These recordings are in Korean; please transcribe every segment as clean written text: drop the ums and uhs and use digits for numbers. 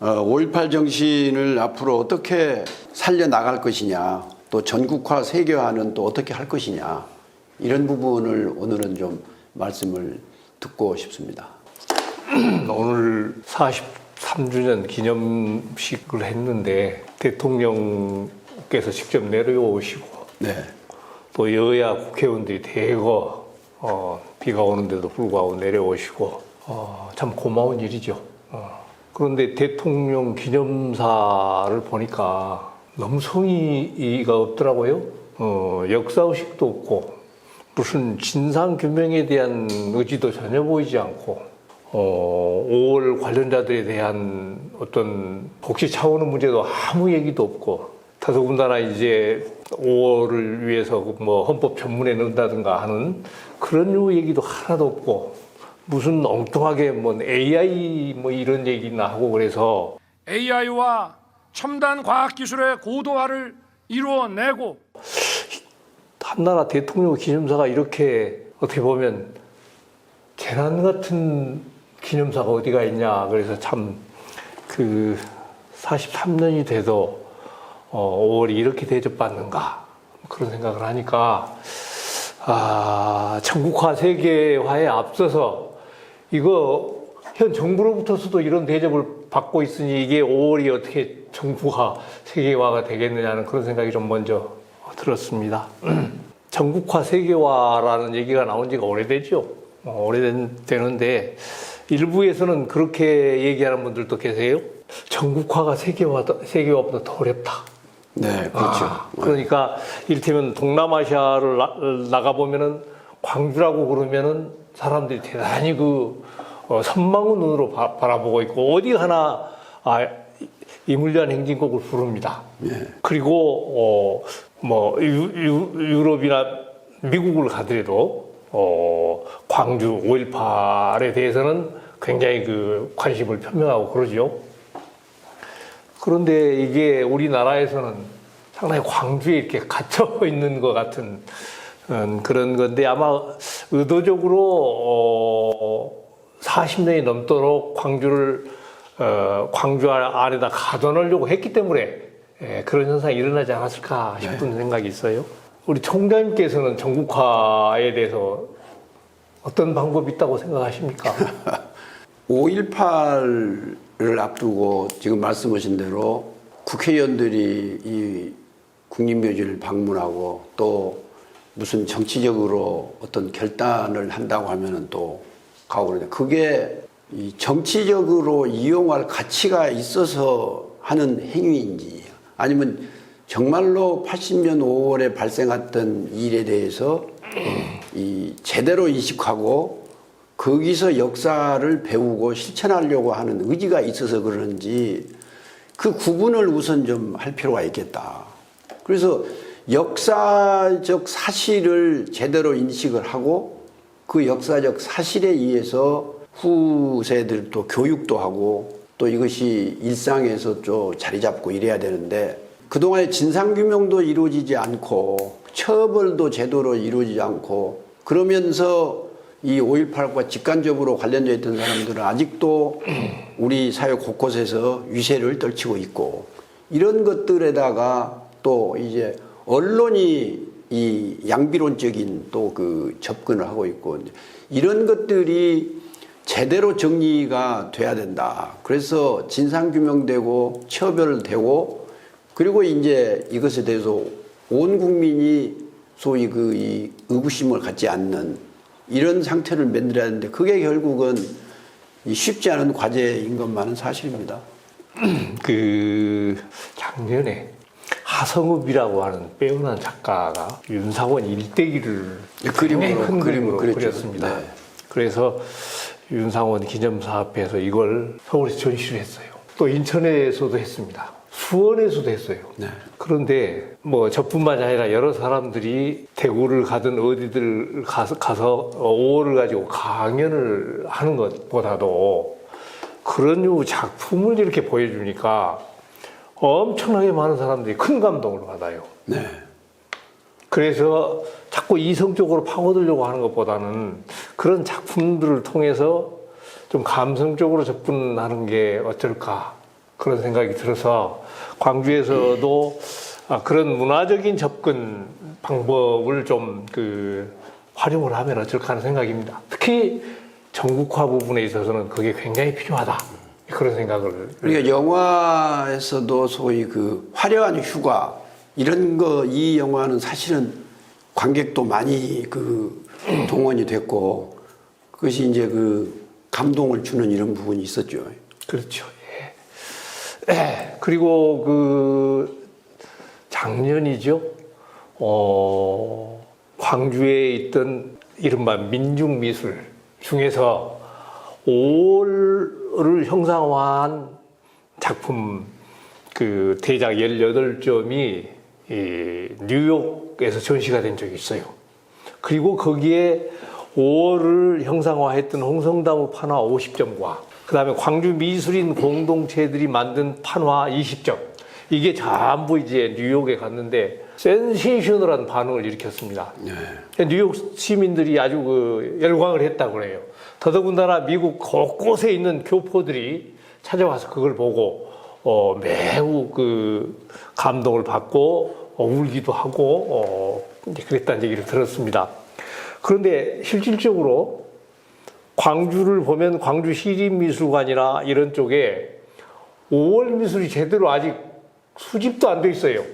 5.18 정신을 앞으로 어떻게 살려나갈 것이냐, 또 전국화 세계화는 또 어떻게 할 것이냐, 이런 부분을 오늘은 좀 말씀을 듣고 싶습니다. 오늘 43주년 기념식을 했는데 대통령께서 직접 내려오시고 네. 또 여야 국회의원들이 대거 비가 오는데도 불구하고 내려오시고 참 고마운 일이죠. 그런데 대통령 기념사를 보니까 너무 성의가 없더라고요. 역사의식도 없고 무슨 진상규명에 대한 의지도 전혀 보이지 않고 5월 관련자들에 대한 어떤 복지 차원의 문제도 아무 얘기도 없고, 더더군다나 이제 5월을 위해서 뭐 헌법 전문에 넣는다든가 하는 그런 얘기도 하나도 없고, 무슨 엉뚱하게 뭐 AI 뭐 이런 얘기나 하고, 그래서 AI와 첨단 과학기술의 고도화를 이루어내고, 한나라 대통령 기념사가 이렇게 어떻게 보면 재난 같은 기념사가 어디가 있냐. 그래서 참 그 43년이 돼도 5월이 이렇게 대접받는가, 그런 생각을 하니까 전국화 세계화에 앞서서 이거 현 정부로부터서도 이런 대접을 받고 있으니 이게 5월이 어떻게 전국화 세계화가 되겠느냐는 그런 생각이 좀 먼저 들었습니다. 전국화 세계화라는 얘기가 나온 지가 오래되죠. 오래되는데 일부에서는 그렇게 얘기하는 분들도 계세요. 전국화가 세계화보다 더 어렵다. 네, 그렇죠. 그러니까 이를테면 동남아시아를 나가보면은 광주라고 그러면은 사람들이 대단히 선망의 눈으로 바라보고 있고, 어디 하나 이물리한 행진곡을 부릅니다. 네. 그리고 뭐 유럽이나 미국을 가더라도 광주 5.18에 대해서는 굉장히 관심을 표명하고 그러죠. 그런데 이게 우리나라에서는 상당히 광주에 이렇게 갇혀 있는 것 같은 그런 건데, 아마 의도적으로 40년이 넘도록 광주 안에다 가둬놓으려고 했기 때문에 그런 현상이 일어나지 않았을까 싶은 생각이 있어요. 우리 총장님께서는 전국화에 대해서 어떤 방법이 있다고 생각하십니까? 5.18을 앞두고 지금 말씀하신 대로 국회의원들이 이 국립묘지를 방문하고 또 무슨 정치적으로 어떤 결단을 한다고 하면은 또 가고 그러는데, 그게 이 정치적으로 이용할 가치가 있어서 하는 행위인지, 아니면 정말로 80년 5월에 발생했던 일에 대해서 제대로 인식하고 거기서 역사를 배우고 실천하려고 하는 의지가 있어서 그러는지, 그 구분을 우선 좀 할 필요가 있겠다. 그래서 역사적 사실을 제대로 인식을 하고 그 역사적 사실에 의해서 후세들도 교육도 하고 또 이것이 일상에서 좀 자리 잡고 이래야 되는데, 그동안에 진상규명도 이루어지지 않고 처벌도 제대로 이루어지지 않고 그러면서 이 5.18과 직간접으로 관련되어 있던 사람들은 아직도 우리 사회 곳곳에서 위세를 떨치고 있고, 이런 것들에다가 또 이제 언론이 이 양비론적인 또 접근을 하고 있고, 이런 것들이 제대로 정리가 돼야 된다. 그래서 진상규명되고 처벌되고, 그리고 이제 이것에 대해서 온 국민이 소위 이 의구심을 갖지 않는 이런 상태를 만들어야 하는데, 그게 결국은 쉽지 않은 과제인 것만은 사실입니다. 작년에 하성읍이라고 하는 빼어난 작가가 윤상원 일대기를 큰 그림으로 그렸습니다. 네. 그래서 윤상원 기념사 앞에서 이걸 서울에서 전시를 했어요. 또 인천에서도 했습니다. 수원에서도 했어요. 네. 그런데 뭐 저뿐만이 아니라 여러 사람들이 대구를 가든 어디들 가서 5월을 가지고 강연을 하는 것보다도 그런 작품을 이렇게 보여주니까 엄청나게 많은 사람들이 큰 감동을 받아요. 네. 그래서 자꾸 이성적으로 파고들려고 하는 것보다는 그런 작품들을 통해서 좀 감성적으로 접근하는 게 어떨까, 그런 생각이 들어서 광주에서도 그런 문화적인 접근 방법을 좀 활용을 하면 어떨까 하는 생각입니다. 특히 전국화 부분에 있어서는 그게 굉장히 필요하다. 그런 생각을. 그러니까 영화에서도 소위 화려한 휴가 이런 이 영화는 사실은 관객도 많이 동원이 됐고 그것이 이제 감동을 주는 이런 부분이 있었죠. 그렇죠. 예. 그리고 작년이죠. 광주에 있던 이른바 민중미술 중에서 5월을 형상화한 작품 대작 18점이 뉴욕에서 전시가 된 적이 있어요. 그리고 거기에 5월을 형상화했던 홍성다무 판화 50점과 그 다음에 광주 미술인 공동체들이 만든 판화 20점. 이게 전부 이제 뉴욕에 갔는데 센세이셔널한 반응을 일으켰습니다. 네. 뉴욕 시민들이 아주 열광을 했다고 그래요. 더더군다나 미국 곳곳에 있는 교포들이 찾아와서 그걸 보고 매우 감동을 받고 울기도 하고 그랬다는 얘기를 들었습니다. 그런데 실질적으로 광주를 보면 광주 시립미술관이나 이런 쪽에 5월 미술이 제대로 아직 수집도 안 돼 있어요.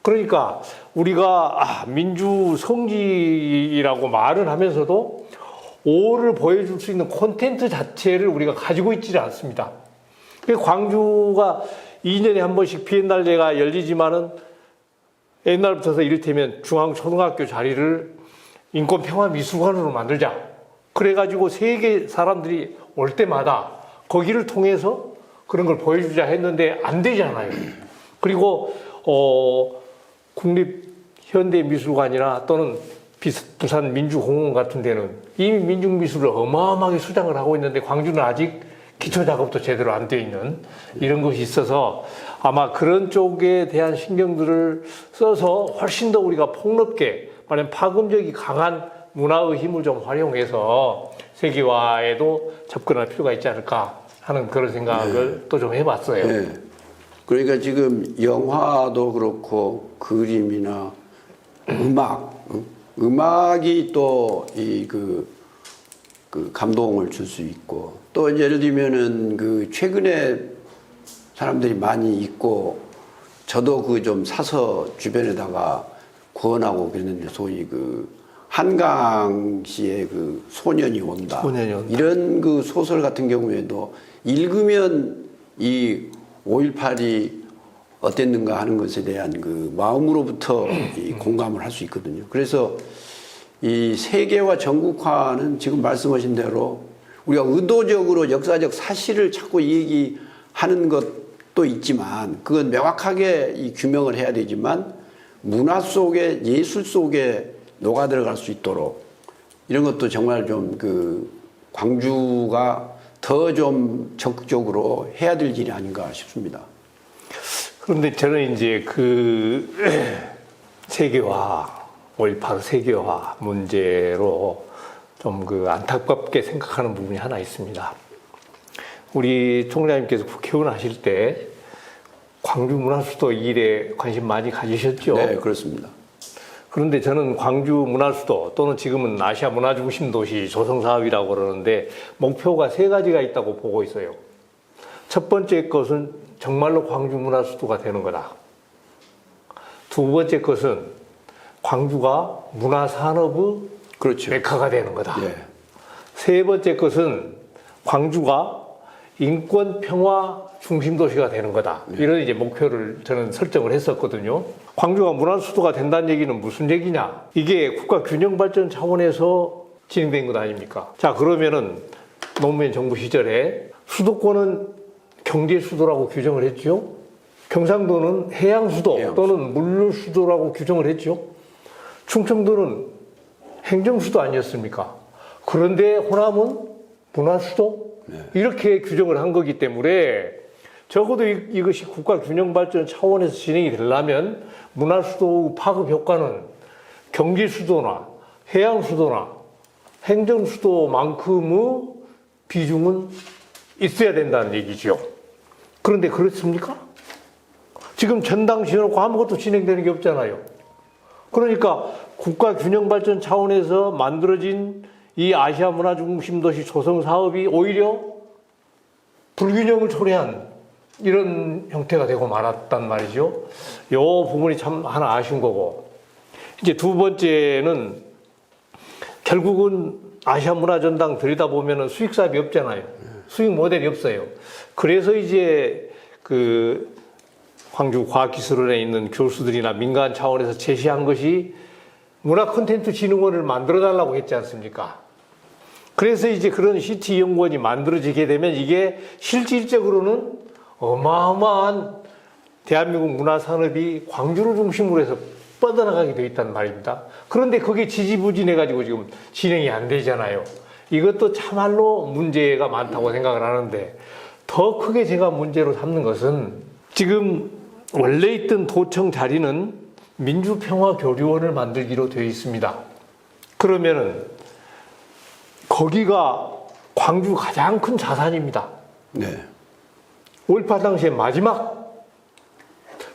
그러니까 우리가 민주 성지라고 말은 하면서도 5월을 보여줄 수 있는 콘텐츠 자체를 우리가 가지고 있지 않습니다. 광주가 2년에 한 번씩 비엔날레가 열리지만은 옛날부터 이를테면 중앙초등학교 자리를 인권평화미술관으로 만들자. 그래가지고 세계 사람들이 올 때마다 거기를 통해서 그런 걸 보여주자 했는데 안 되잖아요. 그리고 국립현대미술관이나 또는 부산 민주공원 같은 데는 이미 민중미술을 어마어마하게 수장을 하고 있는데 광주는 아직 기초작업도 제대로 안 되어 있는 이런 것이 있어서 아마 그런 쪽에 대한 신경들을 써서 훨씬 더 우리가 폭넓게 말하면 파급력이 강한 문화의 힘을 좀 활용해서 세계화에도 접근할 필요가 있지 않을까 하는 그런 생각을 또 좀 해봤어요. 네. 그러니까 지금 영화도 그렇고 그림이나 음악이 또 감동을 줄 수 있고 또 예를 들면은 최근에 사람들이 많이 있고 저도 좀 사서 주변에다가 구원하고 그랬는데 소위 한강 씨의 소년이 온다. 이런 소설 같은 경우에도 읽으면 이 5.18이 어땠는가 하는 것에 대한 마음으로부터 공감을 할 수 있거든요. 그래서 이 세계화 전국화는 지금 말씀하신 대로 우리가 의도적으로 역사적 사실을 자꾸 얘기하는 것도 있지만 그건 명확하게 규명을 해야 되지만 문화 속에 예술 속에 녹아 들어갈 수 있도록 이런 것도 정말 좀 광주가 더 좀 적극적으로 해야 될 일이 아닌가 싶습니다. 그런데 저는 이제 세계화, 5.18 세계화 문제로 좀 안타깝게 생각하는 부분이 하나 있습니다. 우리 총장님께서 국회의원 하실 때 광주 문화수도 일에 관심 많이 가지셨죠? 네, 그렇습니다. 그런데 저는 광주 문화수도 또는 지금은 아시아 문화중심 도시 조성사업이라고 그러는데 목표가 3가지가 있다고 보고 있어요. 첫 번째 것은 정말로 광주 문화수도가 되는 거다. 두 번째 것은 광주가 문화산업의 그렇죠. 메카가 되는 거다. 네. 세 번째 것은 광주가 인권 평화 중심 도시가 되는 거다. 이런 이제 목표를 저는 설정을 했었거든요. 광주가 문화 수도가 된다는 얘기는 무슨 얘기냐? 이게 국가 균형 발전 차원에서 진행된 것 아닙니까? 자, 그러면은 노무현 정부 시절에 수도권은 경제 수도라고 규정을 했죠. 경상도는 해양 수도 또는 물류 수도라고 규정을 했죠. 충청도는 행정 수도 아니었습니까? 그런데 호남은 문화 수도 이렇게 규정을 한 거기 때문에 적어도 이것이 국가 균형 발전 차원에서 진행이 되려면 문화 수도 파급 효과는 경제 수도나 해양 수도나 행정 수도만큼의 비중은 있어야 된다는 얘기죠. 그런데 그렇습니까? 지금 전당 지어놓고 아무것도 진행되는 게 없잖아요. 그러니까 국가 균형 발전 차원에서 만들어진 이 아시아 문화 중심 도시 조성 사업이 오히려 불균형을 초래한 이런 형태가 되고 말았단 말이죠. 이 부분이 참 하나 아쉬운 거고, 이제 두 번째는 결국은 아시아 문화 전당 들여다보면 수익 사업이 없잖아요. 수익 모델이 없어요. 그래서 이제 그 광주 과학기술원에 있는 교수들이나 민간 차원에서 제시한 것이 문화콘텐츠진흥원을 만들어 달라고 했지 않습니까? 그래서 이제 그런 CT연구원이 만들어지게 되면 이게 실질적으로는 어마어마한 대한민국 문화산업이 광주를 중심으로 해서 뻗어나가게 되어 있단 말입니다. 그런데 그게 지지부진해가지고 지금 진행이 안 되잖아요. 이것도 참말로 문제가 많다고 생각을 하는데, 더 크게 제가 문제로 삼는 것은 지금 원래 있던 도청 자리는 민주평화교류원을 만들기로 되어 있습니다. 그러면은 거기가 광주 가장 큰 자산입니다. 네. 5.18 당시에 마지막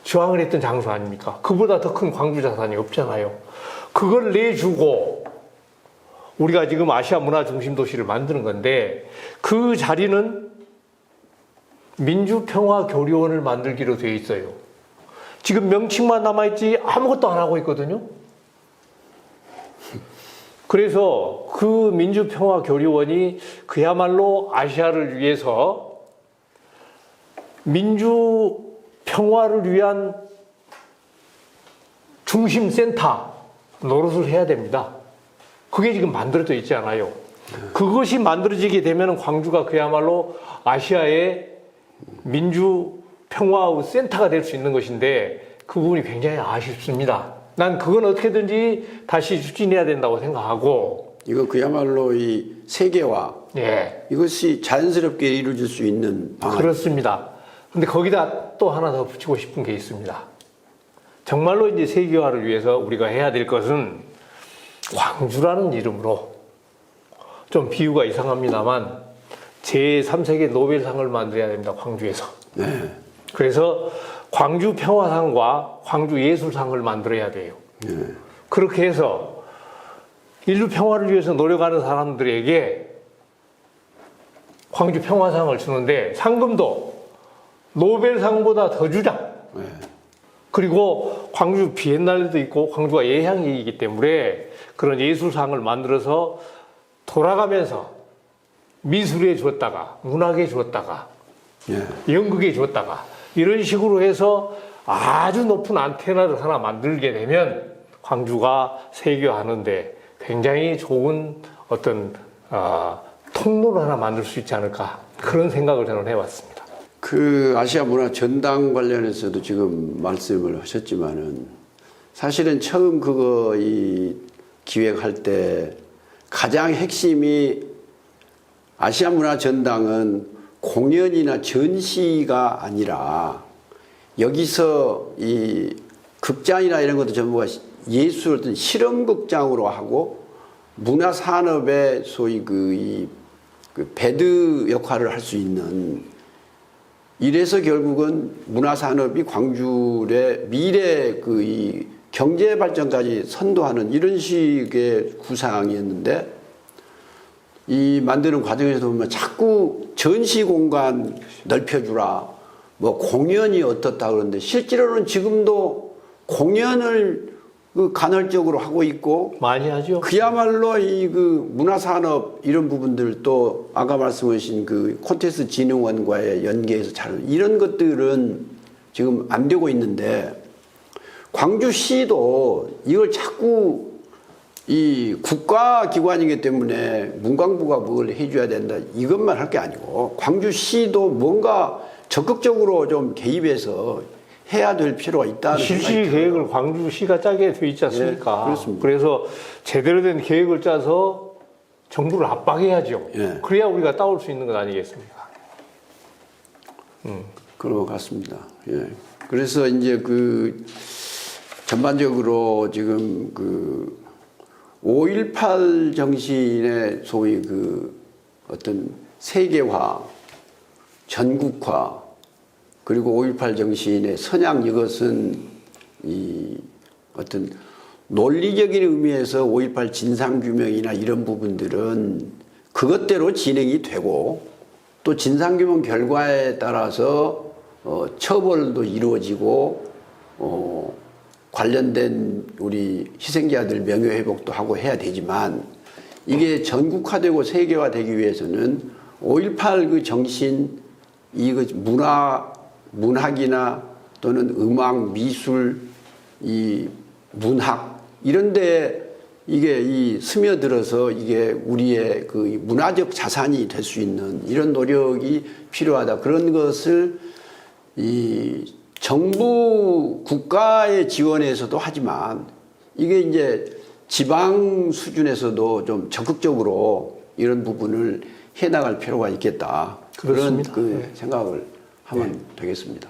저항을 했던 장소 아닙니까? 그보다 더 큰 광주 자산이 없잖아요. 그걸 내주고 우리가 지금 아시아 문화 중심 도시를 만드는 건데, 그 자리는 민주평화교류원을 만들기로 되어 있어요. 지금 명칭만 남아있지 아무것도 안 하고 있거든요. 그래서 그 민주평화교류원이 그야말로 아시아를 위해서 민주평화를 위한 중심센터 노릇을 해야 됩니다. 그게 지금 만들어져 있지 않아요. 그것이 만들어지게 되면 광주가 그야말로 아시아의 민주평화 센터가 될 수 있는 것인데, 그 부분이 굉장히 아쉽습니다. 난 그건 어떻게든지 다시 추진해야 된다고 생각하고. 이거 그야말로 이 세계화, 예, 이것이 자연스럽게 이루어질 수 있는 방안. 그렇습니다. 근데 거기다 또 하나 더 붙이고 싶은 게 있습니다. 정말로 이제 세계화를 위해서 우리가 해야 될 것은 광주라는 이름으로, 좀 비유가 이상합니다만 제3세계 노벨상을 만들어야 됩니다. 광주에서. 네. 그래서 광주 평화상과 광주 예술상을 만들어야 돼요. 네. 그렇게 해서 인류 평화를 위해서 노력하는 사람들에게 광주 평화상을 주는데, 상금도 노벨상보다 더 주자. 네. 그리고 광주 비엔날레도 있고 광주가 예향이기 때문에 그런 예술상을 만들어서 돌아가면서 미술에 줬다가 문학에 줬다가 네. 연극에 줬다가 이런 식으로 해서 아주 높은 안테나를 하나 만들게 되면 광주가 세계화하는데 굉장히 좋은 어떤 통로를 하나 만들 수 있지 않을까, 그런 생각을 저는 해봤습니다. 그 아시아 문화 전당 관련해서도 지금 말씀을 하셨지만은, 사실은 처음 그거 이 기획할 때 가장 핵심이 아시아 문화 전당은 공연이나 전시가 아니라 여기서 이 극장이나 이런 것도 전부가 예술 어떤 실험극장으로 하고 문화 산업의 소위 그 배드 역할을 할 수 있는, 이래서 결국은 문화 산업이 광주의 미래 그 이 경제 발전까지 선도하는 이런 식의 구상이었는데, 이 만드는 과정에서 보면 자꾸 전시 공간 넓혀주라, 뭐 공연이 어떻다 그러는데, 실제로는 지금도 공연을 그 간헐적으로 하고 있고 많이 하죠. 그야말로 이 그 문화산업 이런 부분들, 또 아까 말씀하신 그 콘텐츠 진흥원과의 연계해서 잘, 이런 것들은 지금 안 되고 있는데, 광주시도 이걸 자꾸 이 국가기관이기 때문에 문광부가 뭘 해줘야 된다 이것만 할 게 아니고, 광주시도 뭔가 적극적으로 좀 개입해서 해야 될 필요가 있다는 실시 계획을 광주시가 짜게 돼 있지 않습니까? 예, 그렇습니다. 그래서 제대로 된 계획을 짜서 정부를 압박해야죠. 예. 그래야 우리가 따올 수 있는 것 아니겠습니까? 그런 것 같습니다. 예. 그래서 이제 그 전반적으로 지금 그 5.18 정신의 소위 그 어떤 세계화, 전국화, 그리고 5.18 정신의 선양, 이것은 이 어떤 논리적인 의미에서 5.18 진상규명이나 이런 부분들은 그것대로 진행이 되고 또 진상규명 결과에 따라서 처벌도 이루어지고 관련된 우리 희생자들 명예회복도 하고 해야 되지만 이게 전국화되고 세계화되기 위해서는 5.18 그 정신, 이 문학이나 또는 음악, 미술, 이 문학 이런데 이게 이 스며들어서 이게 우리의 그 문화적 자산이 될 수 있는 이런 노력이 필요하다. 그런 것을 이 정부 국가의 지원에서도 하지만 이게 이제 지방 수준에서도 좀 적극적으로 이런 부분을 해나갈 필요가 있겠다. 그렇습니다. 그런 그 생각을 하면 되겠습니다.